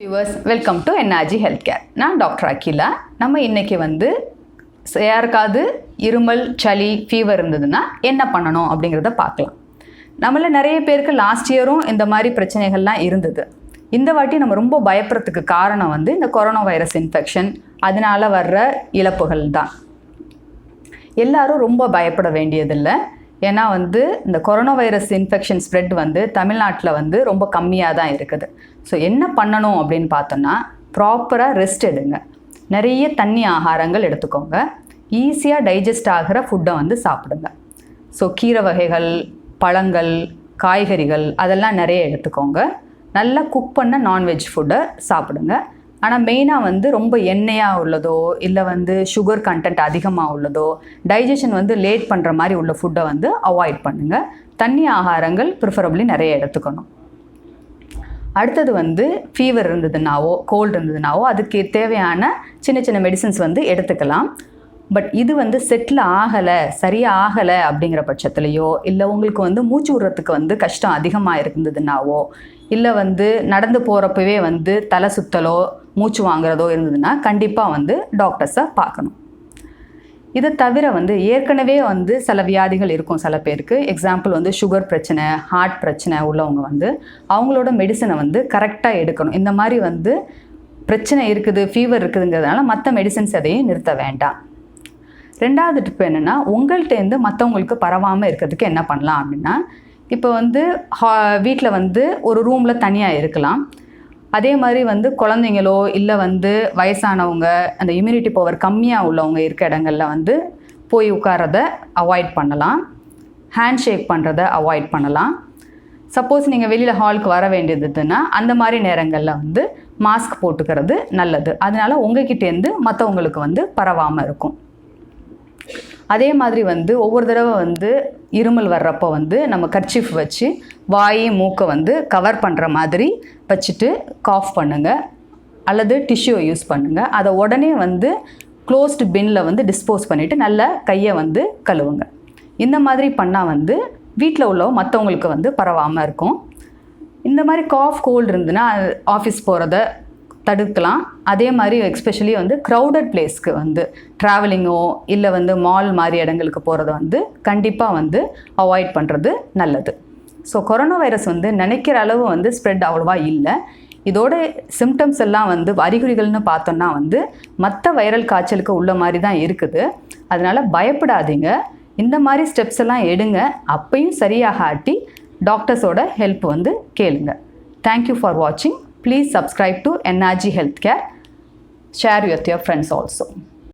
Viewers, welcome to NRG health care. நான் doctor Akila. நம்ம இன்றைக்கி யாருக்காவது இருமல், சளி, ஃபீவர் இருந்ததுன்னா என்ன பண்ணணும் அப்படிங்கிறத பார்க்கலாம். நம்மள நிறைய பேருக்கு லாஸ்ட் இயரும் இந்த மாதிரி பிரச்சனைகள்லாம் இருந்தது. இந்த வாட்டி நம்ம ரொம்ப பயப்படுறதுக்கு காரணம் இந்த கொரோனா வைரஸ் இன்ஃபெக்ஷன், அதனால் வர்ற இழப்புகள் தான். எல்லாரும் ரொம்ப பயப்பட வேண்டியதில்லை. ஏன்னா இந்த கொரோனா வைரஸ் இன்ஃபெக்ஷன் ஸ்ப்ரெட் தமிழ்நாட்டில் ரொம்ப கம்மியாக தான் இருக்குது. ஸோ என்ன பண்ணணும் அப்படின்னு பார்த்தோன்னா, ப்ராப்பராக ரெஸ்ட் எடுங்க, நிறைய தண்ணி ஆகாரங்கள் எடுத்துக்கோங்க, ஈஸியாக டைஜஸ்ட் ஆகிற ஃபுட்டை சாப்பிடுங்க. ஸோ கீரை வகைகள், பழங்கள், காய்கறிகள் அதெல்லாம் நிறைய எடுத்துக்கோங்க. நல்லா குக் பண்ண நான்வெஜ் ஃபுட்டை சாப்பிடுங்க. ஆனால் மெயினாக ரொம்ப எண்ணெயாக உள்ளதோ இல்லை சுகர் கண்டென்ட் அதிகமாக உள்ளதோ, டைஜஷன் லேட் பண்ணுற மாதிரி உள்ள ஃபுட்டை அவாய்ட் பண்ணுங்கள். தண்ணி ஆகாரங்கள் ப்ரிஃபரபிளி நிறைய எடுத்துக்கணும். அடுத்தது ஃபீவர் இருந்ததுனாவோ, கோல்டு இருந்ததுனாவோ அதுக்கு தேவையான சின்ன சின்ன மெடிசன்ஸ் எடுத்துக்கலாம். பட் இது செட்டில் ஆகலை, சரியாக ஆகலை அப்படிங்கிற பட்சத்துலையோ, இல்லை உங்களுக்கு மூச்சு விடுறதுக்கு கஷ்டம் அதிகமாக இருந்ததுனாவோ, இல்லை நடந்து போகிறப்பவே தலை சுத்தலோ மூச்சு வாங்குறதோ இருந்ததுன்னா கண்டிப்பாக டாக்டர்ஸை பார்க்கணும். இதை தவிர ஏற்கனவே சில வியாதிகள் இருக்கும் சில பேருக்கு. எக்ஸாம்பிள் சுகர் பிரச்சனை, ஹார்ட் பிரச்சனை உள்ளவங்க அவங்களோட மெடிசனை கரெக்டாக எடுக்கணும். இந்த மாதிரி பிரச்சனை இருக்குது, ஃபீவர் இருக்குதுங்கிறதுனால மற்ற மெடிசன்ஸ் எதையும் நிறுத்த வேண்டாம். ரெண்டாவது டிப் என்னென்னா, உங்கள்கிட்டேருந்து மற்றவங்களுக்கு பரவாமல் இருக்கிறதுக்கு என்ன பண்ணலாம் அப்படின்னா, இப்போ வீட்டில் ஒரு ரூமில் தனியாக இருக்கலாம். அதே மாதிரி குழந்தைங்களோ இல்லை வயசானவங்க, அந்த இம்யூனிட்டி பவர் கம்மியாக உள்ளவங்க இருக்க இடங்களில் போய் உட்காரத அவாய்ட் பண்ணலாம். ஹேண்ட் ஷேக் பண்ணுறத அவாய்ட் பண்ணலாம். சப்போஸ் நீங்கள் வெளியில் ஹாலுக்கு வர வேண்டியதுன்னா அந்த மாதிரி நேரங்களில் மாஸ்க் போட்டுக்கிறது நல்லது. அதனால் உங்ககிட்டேருந்து மற்றவங்களுக்கு பரவாமல் இருக்கும். அதே மாதிரி ஒவ்வொரு தடவை இருமல் வர்றப்போ நம்ம கர்ச்சீஃப் வச்சு வாய் மூக்கை கவர் பண்ணுற மாதிரி வச்சுட்டு காஃப் பண்ணுங்கள், அல்லது டிஷ்யூ யூஸ் பண்ணுங்கள். அதை உடனே க்ளோஸ்டு பின்னில் டிஸ்போஸ் பண்ணிவிட்டு நல்லா கையை கழுவுங்க. இந்த மாதிரி பண்ணால் வீட்டில் உள்ள மற்றவங்களுக்கு பரவாமல் இருக்கும். இந்த மாதிரி காஃப், கோல்டு இருந்துன்னா ஆஃபீஸ் போகிறத தடுக்கலாம். அதே மாதிரி எக்ஸ்பெஷலி க்ரௌடட் பிளேஸ்க்கு ட்ராவலிங்கோ இல்லை மால் மாதிரி இடங்களுக்கு போகிறத கண்டிப்பாக அவாய்ட் பண்ணுறது நல்லது. ஸோ கொரோனா வைரஸ் நினைக்கிற அளவு ஸ்ப்ரெட் அவ்வளோவா இல்லை. இதோட சிம்டம்ஸ் எல்லாம் அறிகுறிகள்னு பார்த்தோன்னா மற்ற வைரல் காய்ச்சலுக்கு உள்ள மாதிரி தான் இருக்குது. அதனால் பயப்படாதீங்க. இந்த மாதிரி ஸ்டெப்ஸ் எல்லாம் எடுங்க. அப்பையும் சரியாகாட்டி டாக்டர்ஸோட ஹெல்ப் கேளுங்க. தேங்க்யூ ஃபார் வாட்சிங். Please subscribe to NRG Healthcare. Share with your friends also.